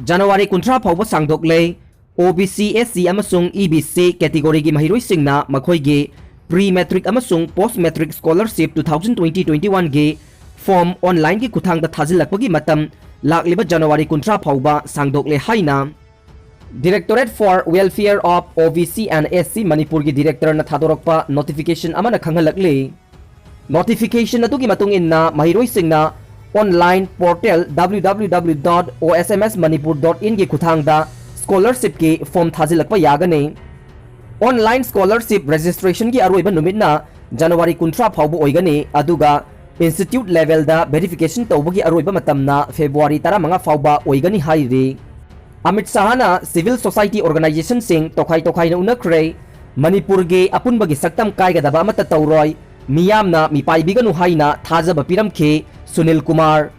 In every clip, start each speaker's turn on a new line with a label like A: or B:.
A: January kuntra phawba sangdokle OBC SC amasung EBC category gi mahiroisingna makhoi pre-matric amasung post-matric scholarship 2020-21 gi form online gi kuthang da thajilakpagi matam lakliba January kuntra phawba sangdokle haina Directorate for Welfare of OBC and SC Manipur gi director na thadorokpa notification amana khanghalakle notification atugi matung inna mahiroisingna online portal www.osmsmanipur.in ki kuthangda scholarship ki form thajilakpa yagane online scholarship registration ki aroiba numitna January kuntra phawbu oigani aduga institute level da verification tawbagi aroiba matamna February 15 phawba oigani hairi Amit Sahana civil society organization sing tokai na unakre Manipur ge apunbagi saktam kaigadaba amata tawroi miyamna mipaibiganu haina thajaba piramkhe Sunil Kumar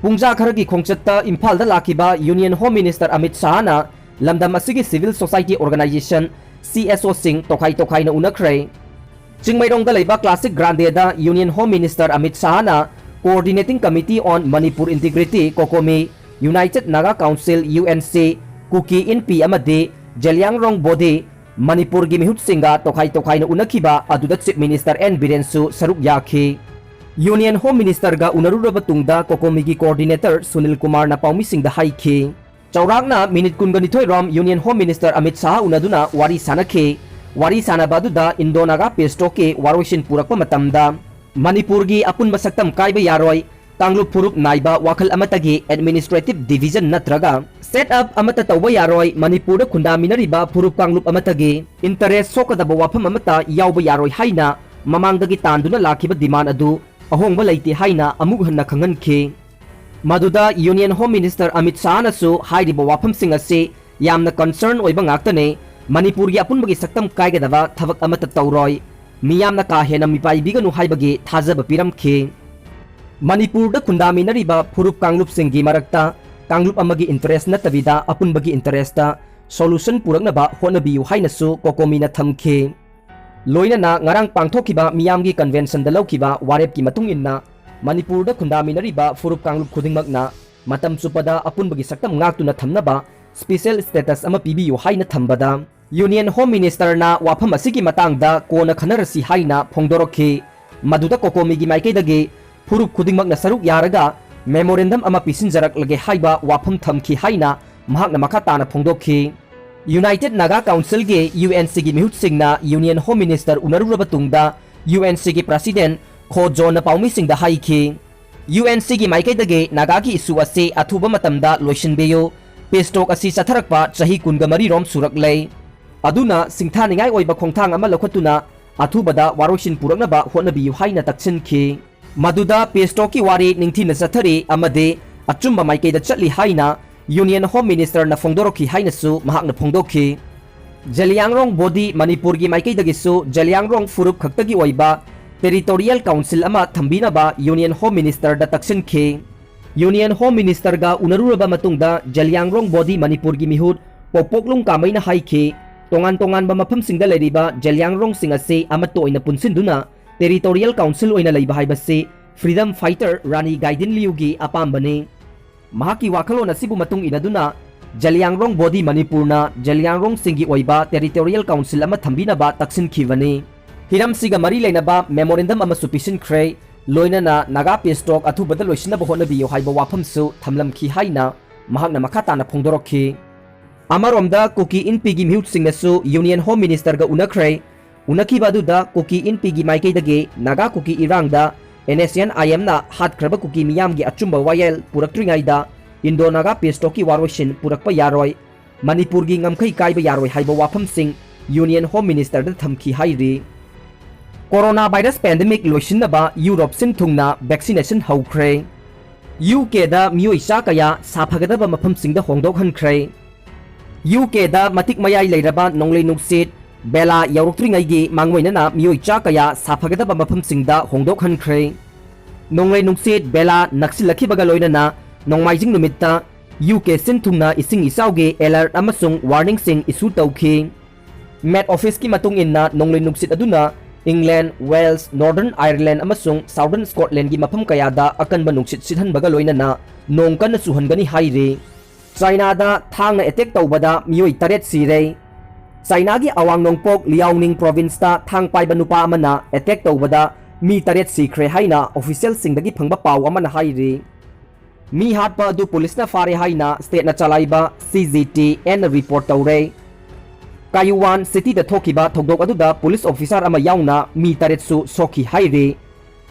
A: Pungja Kharagi Khongchatta Imphal da lakiba Union Home Minister Amit Sahana lamdam asigi civil society organization CSO sing tokai na unakre Chingmairong da leiba classic grande da Union Home Minister Amit Sahana coordinating committee on Manipur integrity kokomi United Naga Council UNC Kuki NP amade Jalyangrong body Manipur gi mihut singa tokai na unakiba aduda chief minister N Birensu saruk yakhi Union Home Minister ga unaruraba tungda kokomigi coordinator Sunil Kumar na paumisingda haikhi chaurakna minute kunganithoi rom Union Home Minister Amit Shah unaduna wari sanakhe wari sanabaduda Indonaga pestoke waroishin purakpa matamda Manipur gi apunba saktam kaiba yaroi Tanglup Purup Naiba Wakal Amatagi Administrative Division Natraga Set up Amata Tawa Yaroi Manipur Kundaminariba Purup Tanglup Amatagi Interest Sokadaba Wapam Amata Yauba Yaroi Haina Mamangdagi Tanduna Lakiba Diman Adu Ahongba Laiti Haina Amughan Kanganki Maduda Union Home Minister Amit Shah su Haidiba Mafamsingda se Yamna concern Oiba Ngaktane Manipur gi apunbagi saktam kaigadaba Thavak Amata Tauroi Miyamna Kahena Mipaibiganu Haibagi Thajaba Piramkhe Manipur da kundaminariba Purup Kanglup Singgi Marakta Kanglup amagi interest na tabida apunbagi interesta solution puraknaba honabiyu hainasu kokomina thamkhe Loinana ngarang pangthokiba miyamgi convention da laukiba warep ki matung inna Manipur da kundaminariba Purup Kanglup khudingmakna matam chupada apunbagi saktam ngaktuna thamnaba special status ama pibiyu haina thambada Union Home Minister na wafam asigi matangda kona khanarasi haina phongdorokhe maduda kokomigi maikaidagi Purup khudingmakna saruk yaraga memorandum ama pisinjarak lage haiba wafam thamki haina mahakna makhatana phongdokhi United Naga Council ge UNC gi mihut singna Union Home Minister unaruraba tungda UNC gi President Kho John na paumi singda haikhi UNC gi maikaidage Naga gi isu ase athuba matamda loisinbeyo pestok asi satharakpa chahi kunga mari rom suraklei aduna singthaningai oiba khongthang ama lokhatuna athubada waroisin puraknaba honabiyu haina takchinkhi Maduda pestoki wari ningthina sathari amade achumba maikeida chatli haina Union Home Minister na phongdoroki haina su mahakna phongdokhi Jalyangrong body Manipur gi maikeida gisu Jalyangrong Furup khaktagi oiba Territorial Council ama thambinaba Union Home Minister da takchinkhe Union Home Minister ga unaruraba matungda Jalyangrong body Manipur gi mihut popoklung kamaina haikhe tongan ba mafamsingda leiriba Jalyangrong singase amato oina punsinduna Territorial Council oina leiba haibase Freedom Fighter Rani Gaidin Liugi apambane mahaki wakhalon asibu matung inaduna Jalyangrong body Manipurna Jalyangrong singi oiba Territorial Council ama thambinaba taksinkhibane hiramsiga mari leinaba memorandum ama supisinkhre loinana Naga pestok athubada loisinaba honabiyo haiba wafamsu thamlamkhi haina mahakna makhatana phongdorokhi amaromda Kuki NP gi mihut singnasu Union Home Minister ga unakhre Unakiba aduda Kuki NP gi maikaidage Naga Kuki irangda NSN IM na hatkraba Kuki miyamgi achumba wayel puraktringaida Indo Naga pestoki waroishin purakpa yaroi Manipur gi ngamkhai kaiba yaroi haiba wafamsing Union Home Minister da thamki hairi Coronavirus pandemic loisinaba Europe sin thungna vaccination haukhre UK da Meeoi kaya Safagadaba Mafamsingda Hongdokhankhre UK da matik mayai leiraba nonglei nuksit Bela yauroktringaigi mangmoinana Meeoi kaya Safagadaba Mafamsingda Hongdokhankhre nonglei nuksit bela naksilakhibaga loinana nongmaijing numitta UK sin thungna ising isauge alert amasung warning sing isu tawkhi Met Office ki matung inna nonglei nuksit aduna England, Wales, Northern Ireland amasung Southern Scotland gi mafam kayada akanba nungsit sithanbaga loinana nong kanna suhangani haire China thang na attack tawbada Meeoi taret sire China gi awang nongpok Liaoning province ta thang pai banupa amana attack tawbada mi taret sikre haina official singdagi phangba paw amana hairi mi hatpa du police na fare haina state na chalaiba CGTN report tawre Kayuwan city da thokiba thogdok aduda police officer ama yauna mi taret su soki hairi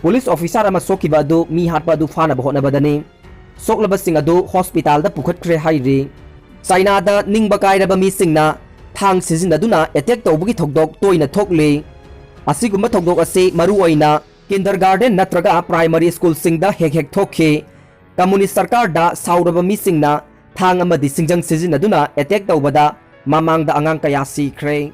A: police officer ama sokiba du mi hatpa du fana bahona badani soklaba sing adu hospital da pukhatkre hairi China da ningba kairaba mi singna thang sizinaduna attack tawbugi thogdok toina thokle asigumba thogdok ase maru oina kindergarten natraga primary school singda hek thokhe communist sarkar da sauraba mi singna thang amadi singjang sizinaduna attack tawbada mamang da angang kaya sikre